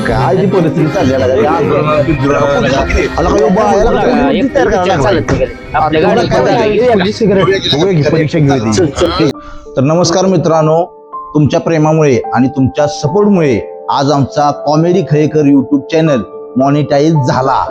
काय ती परिस्थिती चालली आहे लगा. तर नमस्कार मित्रांनो, तुमच्या प्रेमामुळे आणि तुमच्या सपोर्टमुळे आज आमचा comedy Kharekar YouTube channel monetize झाला.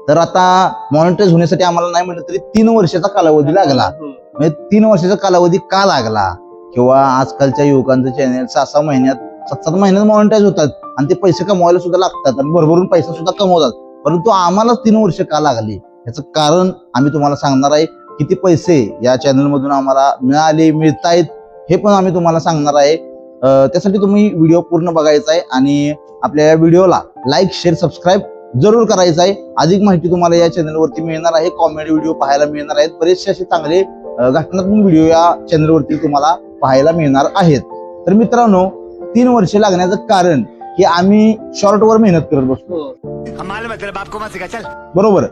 तर आता मॉनिटाईज होण्यासाठी आम्हाला नाही म्हटलं तरी 3 वर्षाचा कालावधी लागला. म्हणजे 3 वर्षाचा कालावधी का लागला, किंवा आजकालच्या युवकांचं चॅनल 6-6 महिन्यात 7-7 महिन्यात मॉनिटाईज होतात आणि ते पैसे कमवायला सुद्धा लागतात आणि भरभरून पैसा सुद्धा कमवतात. परंतु आम्हाला 3 वर्ष का लागली याचं कारण आम्ही तुम्हाला सांगणार आहे. किती पैसे या चॅनल मधून आम्हाला मिळतायत हे पण आम्ही तुम्हाला सांगणार आहे. त्यासाठी तुम्ही व्हिडिओ पूर्ण बघायचा आहे आणि आपल्या या व्हिडिओला लाईक, शेअर, सबस्क्राईब जरूर करायचं आहे. अधिक माहिती तुम्हाला या चॅनलवरती मिळणार आहे. कॉमेडी व्हिडिओ पाहायला मिळणार आहेत. बरेचसे असे चांगले घटनात्मक व्हिडिओ या चॅनलवरती तुम्हाला पाहायला मिळणार आहेत. तर मित्रांनो, 3 वर्ष लागण्याचं कारण की आम्ही शॉर्टवर मेहनत करत बसतो. बरोबर.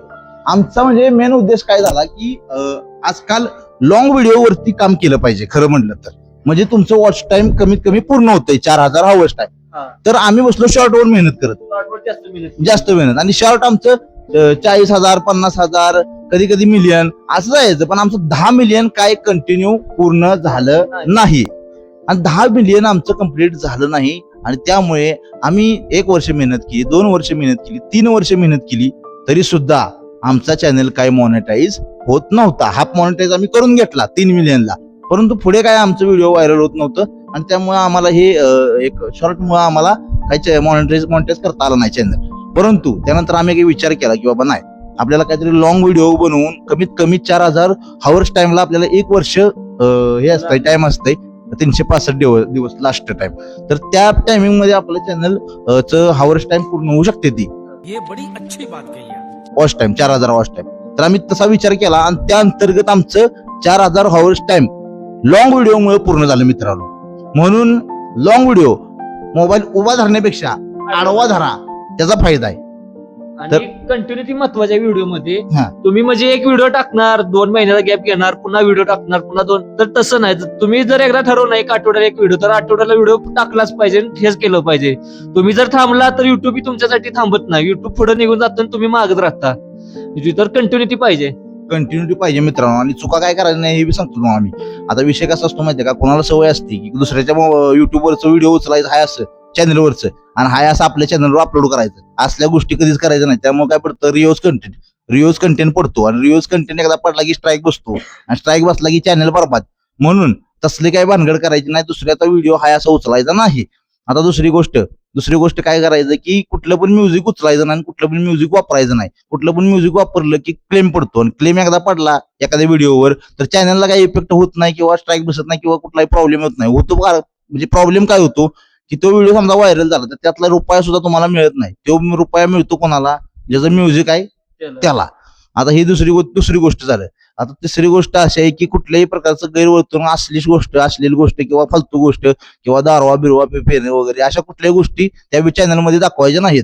आमचा म्हणजे मेन उद्देश काय झाला की आजकाल लॉंग व्हिडिओवरती काम केलं पाहिजे. खरं म्हटलं तर म्हणजे तुमचं वॉच टाइम कमीत कमी पूर्ण होतंय 4000 आवर्स टाइम. तर आम्ही बसलो शॉर्टवर मेहनत करत, जास्त मेहनत. आणि शॉर्ट आमचं 40,000, 50,000, कधी कधी मिलियन असं जायचं. पण आमचं 10 मिलियन काय कंटिन्यू पूर्ण झालं नाही. आणि 10 मिलियन आमचं कम्प्लीट झालं नाही. आणि त्यामुळे आम्ही 1 वर्ष मेहनत केली, 2 वर्ष मेहनत केली, 3 वर्ष मेहनत केली, तरी सुद्धा आमचा चॅनल काय मॉनिटाईज होत नव्हता. हाफ मॉनिटाईज आम्ही करून घेतला 3 मिलियनला, परंतु पुढे काय आमचं व्हिडिओ व्हायरल होत नव्हतं. आणि त्यामुळे आम्हाला हे एक शॉर्ट मुळे आम्हाला काही मॉनिटाईज करता आलं नाही चॅनल. परंतु त्यानंतर आम्ही काही विचार केला की बाबा नाही, आपल्याला काहीतरी लॉंग व्हिडिओ बनवून कमीत कमी 4000 आवर्स टाइमला आपल्याला 1 वर्ष हे असतंय, टाइम असतंय 365 दिवस लास्ट टाइम. तर त्या टायमिंग मध्ये आपलं चॅनल च आवर्स टाइम पूर्ण होऊ शकते. ती बड़ी अच्छी बात कही है. Watch time 4000 watch time. तर आम्ही तसा विचार केला आणि त्या अंतर्गत आमचं 4000 आवर्स टाइम लॉंग व्हिडिओ मुळे पूर्ण झालं मित्रांनो. म्हणून लॉंग व्हिडिओ मोबाईल उभा धरण्यापेक्षा आडवा धरा, त्याचा फायदा आहे. आणि कंटिन्युटी महत्वाच्या व्हिडिओ मध्ये हा. तुम्ही म्हणजे एक व्हिडिओ टाकणार, 2 महिन्याचा गॅप घेणार, पुन्हा व्हिडिओ टाकणार, पुन्हा 2. तर तसं नाही. तुम्ही जर एकदा ठरवलं 1 आठवड्याला 1 व्हिडिओ, तर आठवड्याला व्हिडिओ टाकलाच पाहिजे, हेच केलं पाहिजे. तुम्ही जर थांबला तर युट्यूब तुमच्यासाठी थांबत नाही. युट्यूब पुढे निघून जातं आणि तुम्ही मागत राहता. तर कंटिन्युटी पाहिजे, कंटिन्युटी पाहिजे मित्रांनो. आणि चुका काय करायचं नाही हे बी सांगतो तुम्हाला आम्ही. आता विषय कसा असतो माहितीये का, कोणाला सवय असते की दुसऱ्याच्या युट्यूबवरचं व्हिडिओ उचलायचं हाय असं चॅनलवरचं आणि हाय असं आपल्या चॅनलवर अपलोड करायचं. असल्या गोष्टी कधीच करायचं नाही. त्यामुळे काय पडतं, रिओज कंटेंट पडतो आणि रिओज कंटेंट एकदा पडला की स्ट्राईक बसतो आणि स्ट्राईक बसला की चॅनल बरबाद. म्हणून तसले काही भानगड करायची नाही. दुसऱ्याचा व्हिडिओ हाय असा उचलायचा नाही. आता दुसरी गोष्ट काय करायचं की कुठलं पण म्युझिक उचलायचं नाही, कुठलं पण म्युझिक वापरायचं नाही. कुठलं पण म्युझिक वापरलं की क्लेम पडतो आणि क्लेम एकदा पडला एखाद्या व्हिडिओवर तर चॅनलला काही इफेक्ट होत नाही किंवा स्ट्राईक बसत नाही किंवा कुठलाही प्रॉब्लेम होत नाही. म्हणजे प्रॉब्लेम काय होतो की तो व्हिडिओ समजा व्हायरल झाला तर त्यातला रुपया सुद्धा तुम्हाला मिळत नाही. तो रुपया मिळतो कोणाला, ज्याचं म्युझिक आहे त्याला. आता ही दुसरी गोष्ट झालं. आता तिसरी गोष्ट अशी आहे की कुठल्याही प्रकारचं गैरवर्तन, अश्लील गोष्ट किंवा फालतू गोष्ट किंवा दारवा बिरवा फेरणे वगैरे अशा कुठल्याही गोष्टी त्या चॅनलमध्ये दाखवायच्या नाहीत.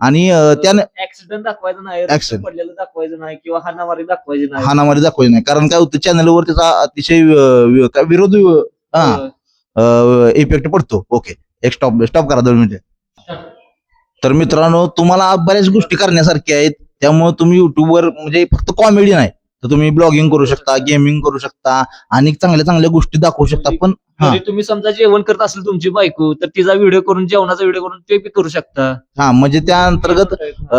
आणि त्याने ऍक्सिडेंट दाखवायचं नाही, Accident. पडलेलं दाखवायचं नाही किंवा हाणामारी दाखवायची नाही. हाणामारी दाखवायची नाही. कारण काय होतं, चॅनलवर त्याचा अतिशय विरोध इफेक्ट पडतो. ओके, एक स्टॉप करा 2 मिनिटे. तर मित्रांनो, तुम्हाला बऱ्याच गोष्टी करण्यासारख्या आहेत. त्यामुळे तुम्ही युट्यूबवर म्हणजे फक्त कॉमेडी नाही तर तुम्ही ब्लॉगिंग करू शकता, गेमिंग करू शकता आणि चांगल्या गोष्टी दाखवू शकता. पण तुम्ही समजा जेवण करत असेल तुमची बायको, तर तिचा व्हिडिओ करून, जेवणाचा व्हिडिओ करून ते बी करू शकता. म्हणजे त्या अंतर्गत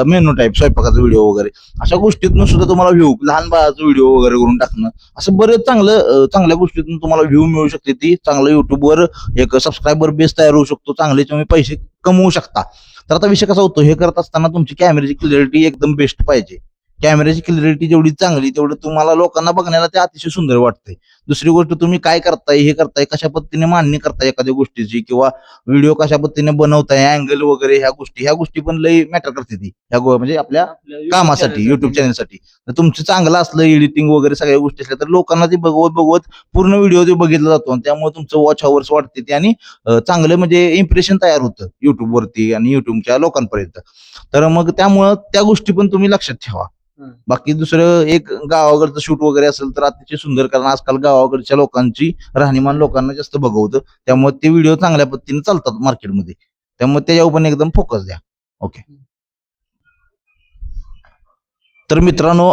मेनू टाईप, स्वयंपाकाचा व्हिडिओ वगैरे अशा गोष्टीतून सुद्धा तुम्हाला व्ह्यू, लहान बाळाचा व्हिडिओ वगैरे करून टाकणं, असं बरेच चांगल्या गोष्टीतून तुम्हाला व्ह्यू मिळू शकते. ती चांगलं युट्यूबवर एक सबस्क्रायबर बेस तयार होऊ शकतो. चांगले तुम्ही पैसे कमवू शकता. तर आता विषय कसा होतो, हे करत असताना तुमची कॅमेऱ्याची क्लॅरिटी एकदम बेस्ट पाहिजे. कॅमेऱ्याची क्लॅरिटी जेवढी चांगली तेवढं तुम्हाला लोकांना बघण्याला ते अतिशय सुंदर वाटतंय. दुसरी गोष्ट, तुम्ही काय करताय, हे करताय, कशा पद्धतीने मांडणी करताय एखाद्या गोष्टीची किंवा व्हिडिओ कशा पद्धतीने बनवताय, अँगल वगैरे ह्या गोष्टी पण लई मॅटर करते. ती म्हणजे आपल्या कामासाठी, युट्यूब चॅनलसाठी. तर तुमचं चांगलं असलं, एडिटिंग वगैरे सगळ्या गोष्टी असल्या तर लोकांना ते बघवत पूर्ण व्हिडिओ ते बघितला जातो आणि त्यामुळे तुमचं वॉच आवर्स वाढते ते आणि चांगलं म्हणजे इम्प्रेशन तयार होतं युट्यूबवरती आणि युट्यूबच्या लोकांपर्यंत. तर मग त्यामुळं त्या गोष्टी पण तुम्ही लक्षात ठेवा. बाकी दुसरं एक गावाकडचं शूट वगैरे असेल तर अतिशय सुंदर, कारण आजकाल गावाकडच्या लोकांची राहणीमान लोकांना जास्त बघवतं. त्यामुळे ते व्हिडिओ चांगल्या पद्धतीने चालतात मार्केटमध्ये. त्यामुळे त्याच्यावर पण एकदम फोकस द्या. ओके. तर मित्रांनो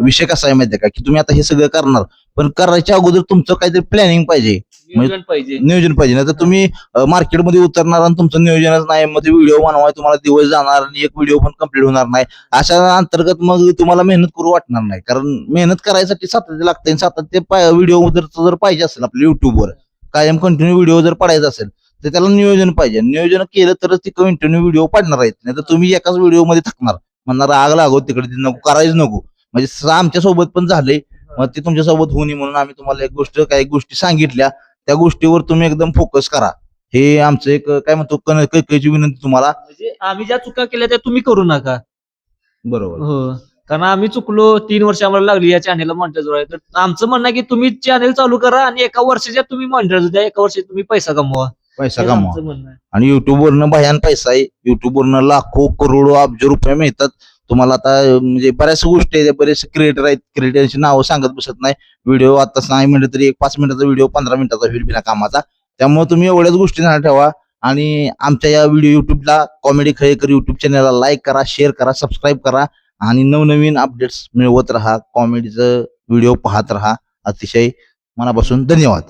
विषय कसा आहे माहितीये का की तुम्ही आता हे सगळं करणार पण करायच्या अगोदर तुमचं काहीतरी प्लॅनिंग पाहिजे, नियोजन पाहिजे. नियोजन पाहिजे. नाही तर तुम्ही मार्केटमध्ये उतरणार आणि तुमचं नियोजनच नाही, मध्ये व्हिडिओ बनवाय तुम्हाला दिवस जाणार आणि एक व्हिडिओ पण कम्प्लीट होणार नाही. अशा अंतर्गत मग तुम्हाला मेहनत करू वाटणार नाही, कारण मेहनत करायसाठी सातत्य लागते. सातत्य व्हिडिओ जर पाहिजे असेल आपल्या युट्यूबवर कायम कंटिन्यू व्हिडिओ जर पडायचा असेल तर त्याला नियोजन पाहिजे. नियोजन केलं तरच ती कंटिन्यू व्हिडिओ पडणार आहेत. नाही तर तुम्ही एकाच व्हिडिओ मध्ये थकणार, म्हणणार आग लागो तिकडे नको करायच नको. म्हणजे आमच्या सोबत पण झालंय. मग ते तुमच्या सोबत होऊ नये म्हणून आम्ही तुम्हाला एक गोष्ट काही गोष्टी सांगितल्या, त्या गोष्टीवर तुम्ही एकदम फोकस करा. हे आमचं एक काय म्हणतो कैची विनंती तुम्हाला. म्हणजे आम्ही ज्या चुका केल्या त्या तुम्ही करू नका. बरोबर. हो, कारण आम्ही चुकलो. 3 वर्ष आम्हाला लागली या चॅनेलला मॉनिटाईज व्हायला. तर आमचं म्हणणं आहे की तुम्ही चॅनेल चालू करा आणि एका वर्षाच्या तुम्ही मॉनिटाईज द्या, एका वर्षात तुम्ही पैसा कमवा. पैसा हेच कमवा. आमचं म्हणणं आहे. आणि युट्यूबवरनं भयान पैसा आहे. युट्यूबवरनं लाखो करोडो अब्ज रुपये मिळतात तुम्हाला. आता म्हणजे बऱ्याच गोष्टी आहेत, बरेचसे क्रिएटर आहेत, क्रिएटरची नावं सांगत बसत नाही. व्हिडिओ आताच नाही म्हणलं तरी एक 5 मिनिटाचा व्हिडिओ 15 मिनिटाचा होईल बिना कामाचा. त्यामुळे तुम्ही एवढ्याच गोष्टी ध्यानात ठेवा. आणि आमच्या या व्हिडिओ युट्यूबला कॉमेडी खळेकर युट्यूब चॅनलला लाईक करा, शेअर करा, सबस्क्राईब करा आणि नवनवीन अपडेट्स मिळवत राहा. कॉमेडीचं व्हिडिओ पाहत राहा. अतिशय मनापासून धन्यवाद.